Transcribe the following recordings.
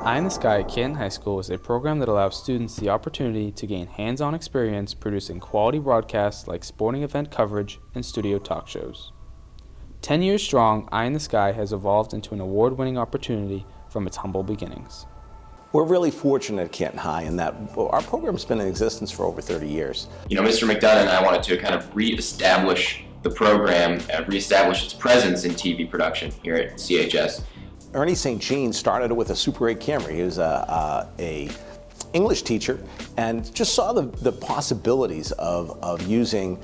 Eye in the Sky at Canton High School is a program that allows students the opportunity to gain hands-on experience producing quality broadcasts like sporting event coverage and studio talk shows. 10 years strong, Eye in the Sky has evolved into an award-winning opportunity from its humble beginnings. We're really fortunate at Canton High in that our program's been in existence for over 30 years. Mr. McDonough and I wanted to kind of reestablish the program, reestablish its presence in TV production here at CHS. Ernie St. Jean started with a Super 8 camera. He was a English teacher and just saw the possibilities of using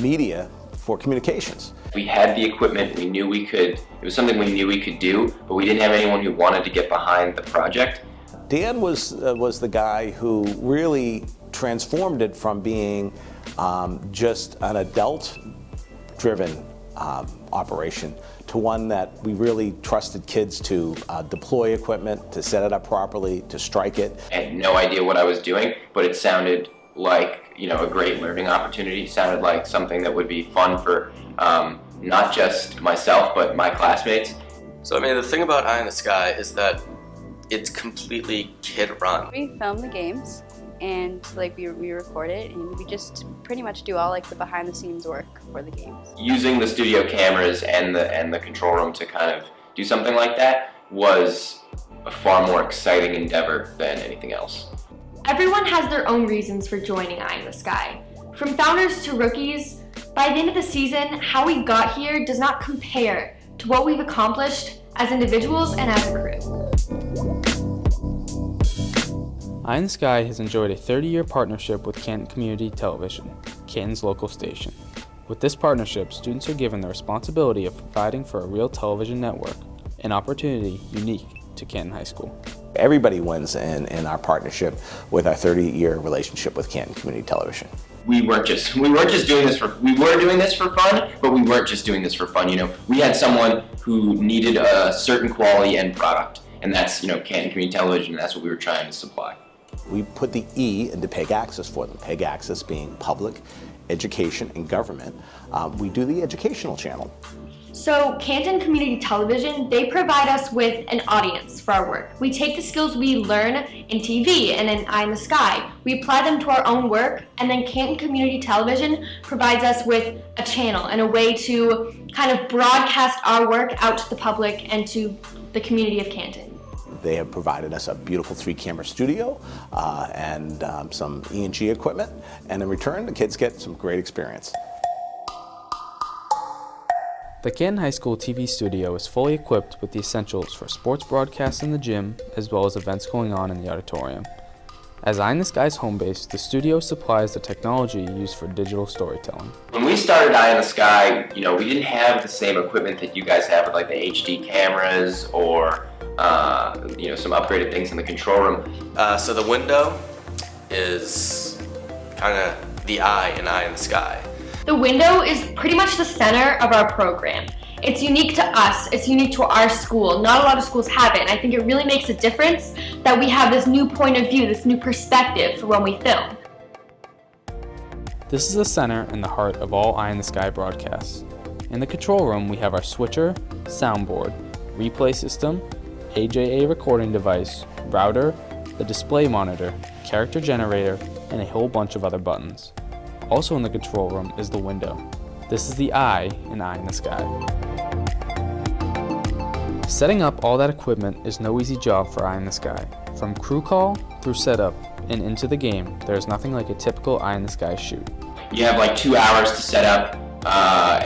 media for communications. We had the equipment, we knew we could, it was something we knew we could do, but we didn't have anyone who wanted to get behind the project. Dan was the guy who really transformed it from being just an adult-driven operation to one that we really trusted kids to deploy equipment, to set it up properly, to strike it. I had no idea what I was doing, but it sounded like a great learning opportunity. It sounded like something that would be fun for not just myself, but my classmates. So the thing about Eye in the Sky is that it's completely kid-run. We film the games and we record it, and we just pretty much do all the behind-the-scenes work for the games. Using the studio cameras and the control room to kind of do something like that was a far more exciting endeavor than anything else. Everyone has their own reasons for joining Eye in the Sky. From founders to rookies, by the end of the season, how we got here does not compare to what we've accomplished as individuals and as a crew. Eye in the Sky has enjoyed a 30-year partnership with Canton Community Television, Canton's local station. With this partnership, students are given the responsibility of providing for a real television network, an opportunity unique to Canton High School. Everybody wins in our partnership with our 30-year relationship with Canton Community Television. We weren't just doing this for, we were doing this for fun, but we weren't just doing this for fun. We had someone who needed a certain quality end product, and that's, Canton Community Television, and that's what we were trying to supply. We put the E into PEG Access for them, PEG Access being public, education, and government. We do the educational channel. So Canton Community Television, they provide us with an audience for our work. We take the skills we learn in TV and in Eye in the Sky, we apply them to our own work, and then Canton Community Television provides us with a channel and a way to kind of broadcast our work out to the public and to the community of Canton. They have provided us a beautiful 3-camera studio and some E&G equipment, and in return, the kids get some great experience. The Canton High School TV studio is fully equipped with the essentials for sports broadcasts in the gym, as well as events going on in the auditorium. As Eye in the Sky's home base, the studio supplies the technology used for digital storytelling. When we started Eye in the Sky, we didn't have the same equipment that you guys have with the HD cameras or some upgraded things in the control room. So the window is kind of the eye in Eye in the Sky. The window is pretty much the center of our program. It's unique to us, it's unique to our school. Not a lot of schools have it, and I think it really makes a difference that we have this new point of view, this new perspective for when we film. This is the center and the heart of all Eye in the Sky broadcasts. In the control room, we have our switcher, soundboard, replay system, AJA recording device, router, the display monitor, character generator, and a whole bunch of other buttons. Also in the control room is the window. This is the eye in Eye in the Sky. Setting up all that equipment is no easy job for Eye in the Sky. From crew call through setup and into the game, there's nothing like a typical Eye in the Sky shoot. You have 2 hours to set up,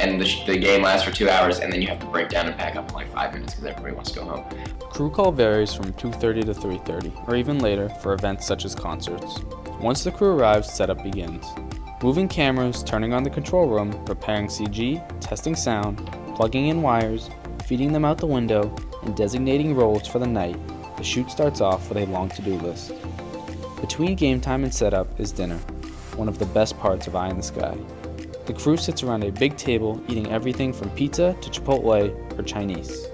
and the game lasts for 2 hours, and then you have to break down and pack up in 5 minutes because everybody wants to go home. Crew call varies from 2:30 to 3:30, or even later for events such as concerts. Once the crew arrives, setup begins. Moving cameras, turning on the control room, preparing CG, testing sound, plugging in wires, feeding them out the window, and designating roles for the night, the shoot starts off with a long to-do list. Between game time and setup is dinner, one of the best parts of Eye in the Sky. The crew sits around a big table eating everything from pizza to Chipotle or Chinese.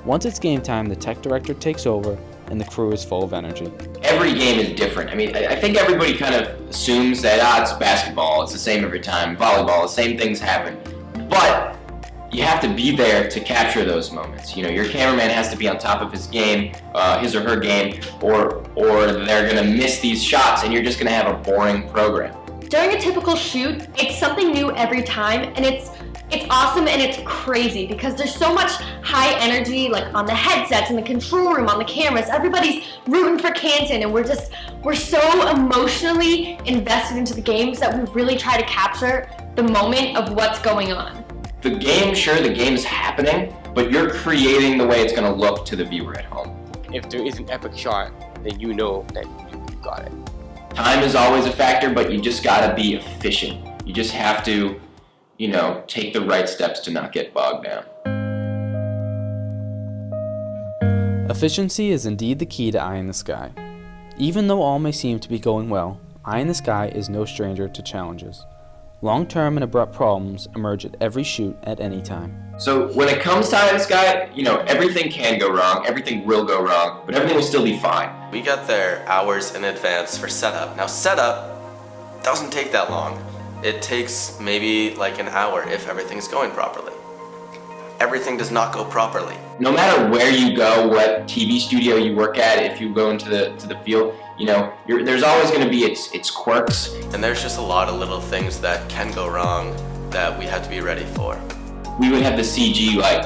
Once it's game time, the tech director takes over and the crew is full of energy. Every game is different. I think everybody kind of assumes that it's basketball, it's the same every time, volleyball, the same things happen. But you have to be there to capture those moments. You know, your cameraman has to be on top of his game, his or her game, or they're gonna miss these shots and you're just gonna have a boring program. During a typical shoot, it's something new every time, and it's awesome and it's crazy because there's so much high energy, like on the headsets, in the control room, on the cameras. Everybody's rooting for Canton, and we're so emotionally invested into the games that we really try to capture the moment of what's going on. The game, sure, the game's happening, but you're creating the way it's gonna look to the viewer at home. If there is an epic shot, then you know that you got it. Time is always a factor, but you just gotta be efficient. You just have to, you know, take the right steps to not get bogged down. Efficiency is indeed the key to Eye in the Sky. Even though all may seem to be going well, Eye in the Sky is no stranger to challenges. Long-term and abrupt problems emerge at every shoot at any time. So when it comes to Eye in the Sky, you know, everything can go wrong, everything will go wrong, but everything will still be fine. We got there hours in advance for setup. Now setup doesn't take that long. It takes maybe like an hour if everything's going properly. Everything does not go properly. No matter where you go, what TV studio you work at, if you go into the field, you know, there's always going to be its quirks. And there's just a lot of little things that can go wrong that we have to be ready for. We would have the CG like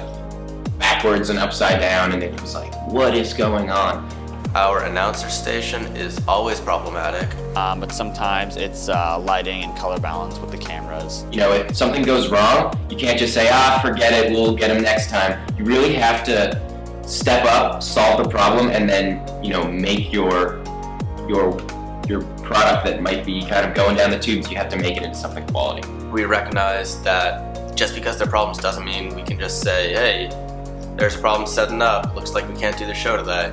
backwards and upside down, and it was like, what is going on? Our announcer station is always problematic. But sometimes it's lighting and color balance with the cameras. You know, if something goes wrong, you can't just say, forget it, we'll get them next time. You really have to step up, solve the problem, and then, you know, make your product that might be kind of going down the tubes, you have to make it into something quality. We recognize that just because there are problems doesn't mean we can just say, hey, there's a problem setting up, looks like we can't do the show today.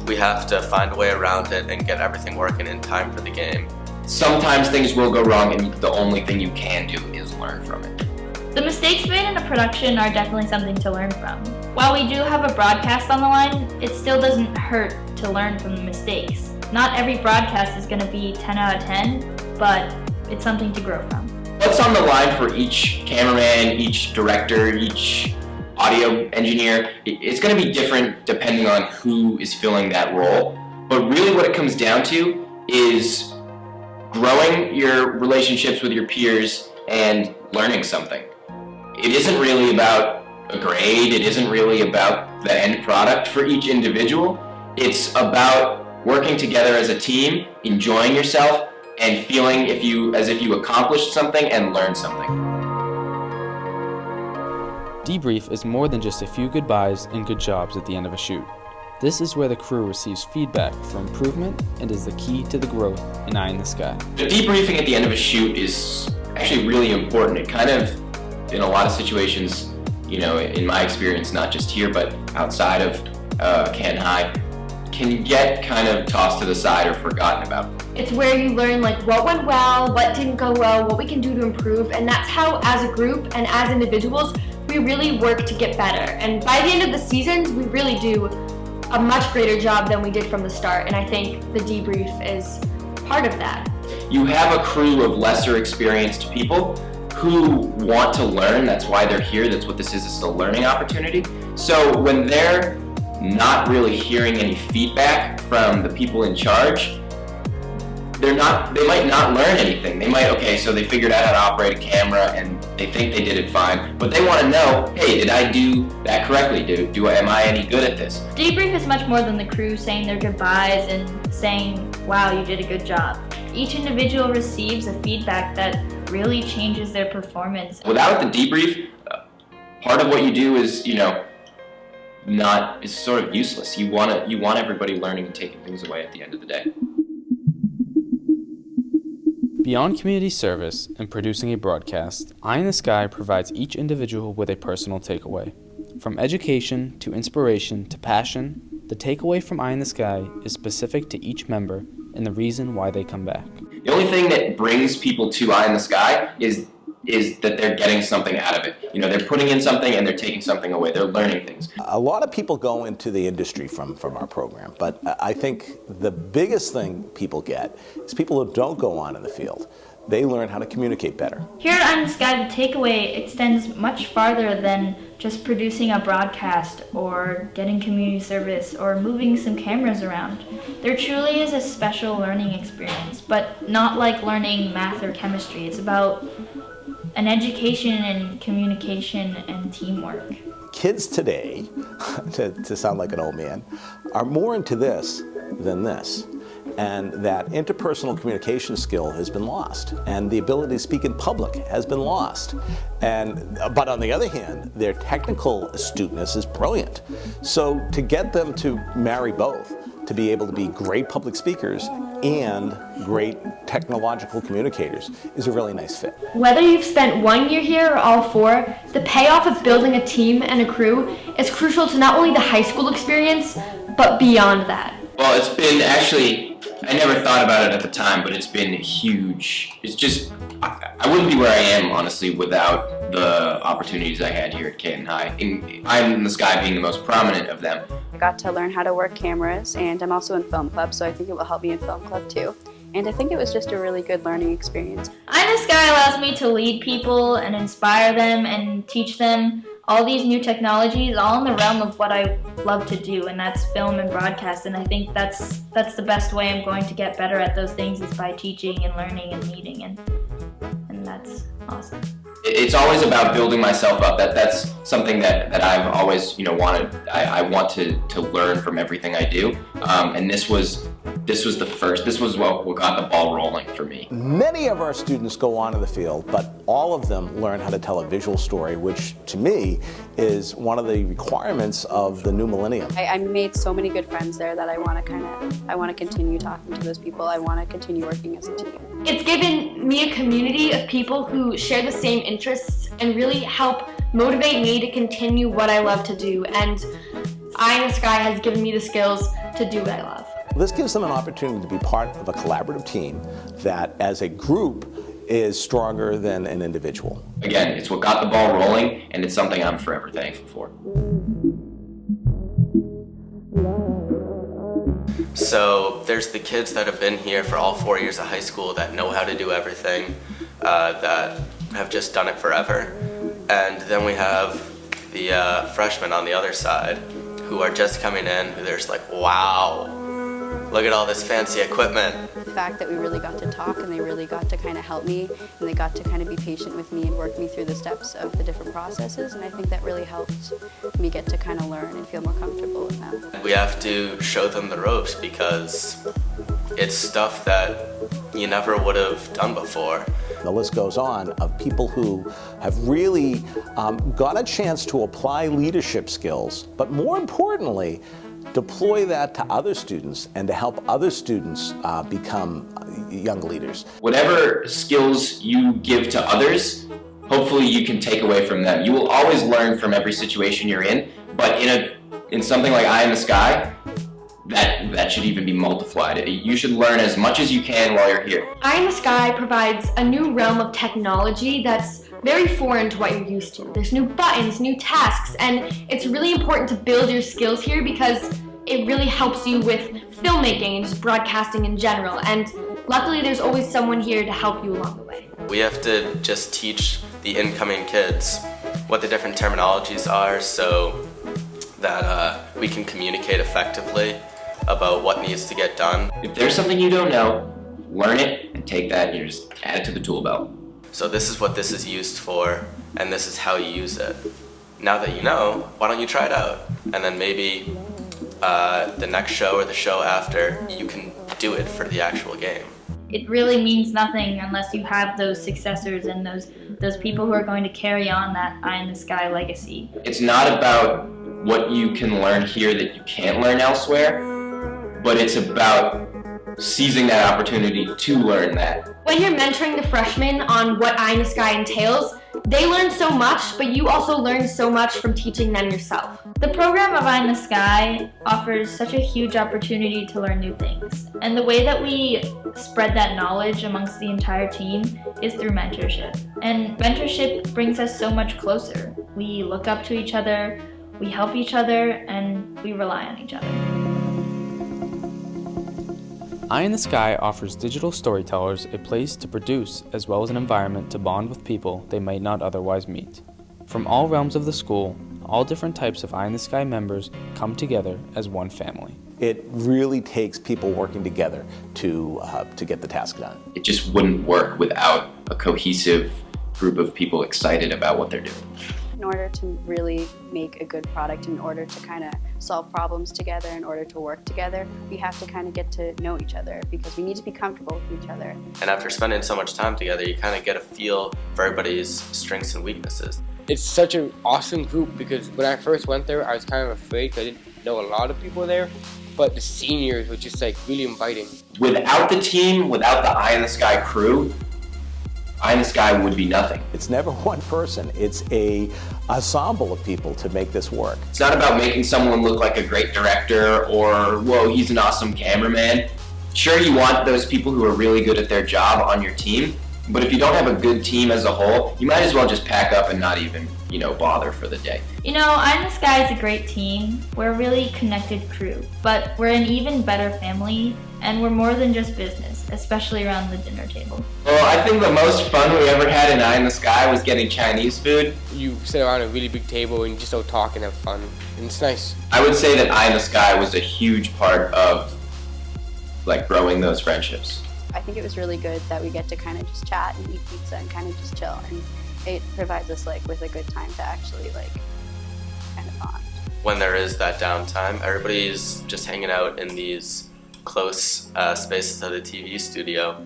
We have to find a way around it and get everything working in time for the game. Sometimes things will go wrong, and the only thing you can do is learn from it. The mistakes made in a production are definitely something to learn from. While we do have a broadcast on the line, it still doesn't hurt to learn from the mistakes. Not every broadcast is going to be 10 out of 10, but it's something to grow from. What's on the line for each cameraman, each director, each audio engineer, it's going to be different depending on who is filling that role. But really what it comes down to is growing your relationships with your peers and learning something. It isn't really about a grade, it isn't really about the end product for each individual. It's about working together as a team, enjoying yourself, and feeling as if you accomplished something and learned something. Debrief is more than just a few goodbyes and good jobs at the end of a shoot. This is where the crew receives feedback for improvement and is the key to the growth in Eye in the Sky. The debriefing at the end of a shoot is actually really important. It kind of, in a lot of situations, you know, in my experience, not just here, but outside of Canton High, can get kind of tossed to the side or forgotten about. It's where you learn like what went well, what didn't go well, what we can do to improve, and that's how as a group and as individuals, we really work to get better. And by the end of the seasons, we really do a much greater job than we did from the start, and I think the debrief is part of that. You have a crew of lesser experienced people who want to learn. That's why they're here. That's what this is. It's a learning opportunity. So when they're not really hearing any feedback from the people in charge, they might not learn anything. They might, okay, so they figured out how to operate a camera and they think they did it fine, but they want to know, hey, did I do that correctly? Am I any good at this? Debrief is much more than the crew saying their goodbyes and saying, wow, you did a good job. Each individual receives a feedback that really changes their performance. Without the debrief, part of what you do is, you know, is sort of useless. You want everybody learning and taking things away at the end of the day. Beyond community service and producing a broadcast, Eye in the Sky provides each individual with a personal takeaway. From education to inspiration to passion, the takeaway from Eye in the Sky is specific to each member and the reason why they come back. The only thing that brings people to Eye in the Sky is that they're getting something out of it. You know, they're putting in something and they're taking something away. They're learning things. A lot of people go into the industry from our program, but I think the biggest thing people get is people who don't go on in the field. they learn how to communicate better. Here at I'm the Sky, the takeaway extends much farther than just producing a broadcast or getting community service or moving some cameras around. There truly is a special learning experience, but not like learning math or chemistry. It's about an education in communication and teamwork. Kids today, to sound like an old man, are more into this than this. And that interpersonal communication skill has been lost, and the ability to speak in public has been lost. But on the other hand, their technical astuteness is brilliant. So to get them to marry both, to be able to be great public speakers and great technological communicators, is a really nice fit. Whether you've spent 1 year here or all 4, the payoff of building a team and a crew is crucial to not only the high school experience, but beyond that. Well, it's been actually, I never thought about it at the time, but it's been huge. It's just, I wouldn't be where I am, honestly, without the opportunities I had here at Canton High. I'm in the Sky being the most prominent of them. I got to learn how to work cameras, and I'm also in film club, so I think it will help me in film club too. And I think it was just a really good learning experience. I'm the Sky allows me to lead people and inspire them and teach them all these new technologies, all in the realm of what I love to do, and that's film and broadcast. And I think that's the best way I'm going to get better at those things, is by teaching and learning and leading, and that's awesome. It's always about building myself up. That's something that I've always wanted. I want to learn from everything I do, and this was the first. This was what got the ball rolling for me. Many of our students go onto the field, but all of them learn how to tell a visual story, which to me is one of the requirements of the new millennium. I made so many good friends there that I want to continue talking to those people. I want to continue working as a team. It's given me a community of people who share the same interests and really help motivate me to continue what I love to do. And I in the Sky has given me the skills to do what I love. This gives them an opportunity to be part of a collaborative team that, as a group, is stronger than an individual. Again, it's what got the ball rolling, and it's something I'm forever thankful for. So there's the kids that have been here for all 4 years of high school that know how to do everything, that have just done it forever. And then we have the freshmen on the other side who are just coming in, who there's like, wow, look at all this fancy equipment. The fact that we really got to talk, and they really got to kind of help me, and they got to kind of be patient with me and work me through the steps of the different processes, and I think that really helped me get to kind of learn and feel more comfortable with them. We have to show them the ropes because it's stuff that you never would have done before. The list goes on of people who have really got a chance to apply leadership skills, but more importantly, deploy that to other students and to help other students become young leaders. Whatever skills you give to others, hopefully you can take away from them. You will always learn from every situation you're in, but in something like Eye in the Sky, that should even be multiplied. You should learn as much as you can while you're here. Eye in the Sky provides a new realm of technology that's very foreign to what you're used to. There's new buttons, new tasks, and it's really important to build your skills here because it really helps you with filmmaking and just broadcasting in general. And luckily there's always someone here to help you along the way. We have to just teach the incoming kids what the different terminologies are so that we can communicate effectively about what needs to get done. If there's something you don't know, learn it and take that and just add it to the tool belt. So this is what this is used for, and this is how you use it. Now that you know, why don't you try it out? And then maybe the next show or the show after, you can do it for the actual game. It really means nothing unless you have those successors and those people who are going to carry on that Eye in the Sky legacy. It's not about what you can learn here that you can't learn elsewhere, but it's about seizing that opportunity to learn that. When you're mentoring the freshmen on what Eye in the Sky entails, they learn so much, but you also learn so much from teaching them yourself. The program of Eye in the Sky offers such a huge opportunity to learn new things. And the way that we spread that knowledge amongst the entire team is through mentorship. And mentorship brings us so much closer. We look up to each other, we help each other, and we rely on each other. Eye in the Sky offers digital storytellers a place to produce as well as an environment to bond with people they might not otherwise meet. From all realms of the school, all different types of Eye in the Sky members come together as one family. It really takes people working together to get the task done. It just wouldn't work without a cohesive group of people excited about what they're doing. In order to really make a good product, in order to kind of solve problems together, in order to work together, we have to kind of get to know each other because we need to be comfortable with each other. And after spending so much time together, you kind of get a feel for everybody's strengths and weaknesses. It's such an awesome group because when I first went there, I was kind of afraid because I didn't know a lot of people there. But the seniors were just like really inviting. Without the team, without the Eye in the Sky crew, Eye in the Sky would be nothing. It's never one person, it's a ensemble of people to make this work. It's not about making someone look like a great director or, whoa, he's an awesome cameraman. Sure, you want those people who are really good at their job on your team, but if you don't have a good team as a whole, you might as well just pack up and not even, bother for the day. Eye in the Sky is a great team. We're a really connected crew, but we're an even better family, and we're more than just business, especially around the dinner table. Well, I think the most fun we ever had in Eye in the Sky was getting Chinese food. You sit around a really big table and you just all talk and have fun, and it's nice. I would say that Eye in the Sky was a huge part of growing those friendships. I think it was really good that we get to kind of just chat and eat pizza and kind of just chill, and it provides us with a good time to actually kind of bond. When there is that downtime, everybody's just hanging out in these close spaces of the TV studio,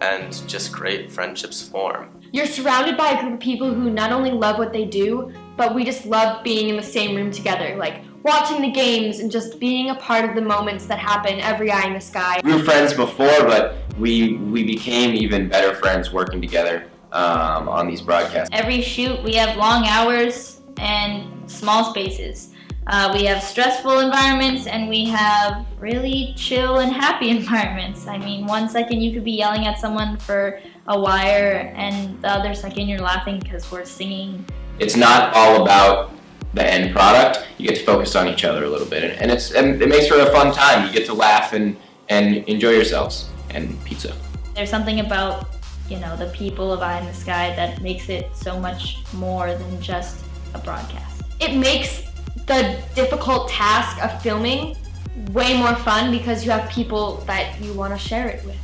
and just great friendships form. You're surrounded by a group of people who not only love what they do, but we just love being in the same room together, watching the games and just being a part of the moments that happen every Eye in the Sky. We were friends before, but we became even better friends working together on these broadcasts. Every shoot, we have long hours and small spaces. We have stressful environments and we have really chill and happy environments. I mean, 1 second you could be yelling at someone for a wire and the other second you're laughing because we're singing. It's not all about the end product. You get to focus on each other a little bit, and it makes for a fun time. You get to laugh and enjoy yourselves, and pizza. There's something about the people of Eye in the Sky that makes it so much more than just a broadcast. It makes the difficult task of filming way more fun because you have people that you want to share it with.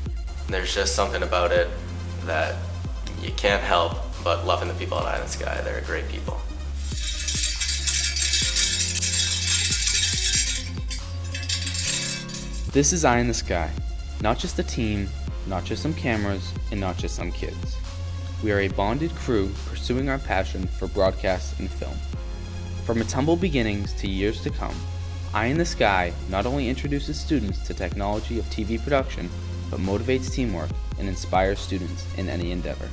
There's just something about it that you can't help but loving the people at Eye in the Sky. They're great people. This is Eye in the Sky. Not just a team, not just some cameras, and not just some kids. We are a bonded crew pursuing our passion for broadcast and film. From its humble beginnings to years to come, Eye in the Sky not only introduces students to technology of TV production, but motivates teamwork and inspires students in any endeavor.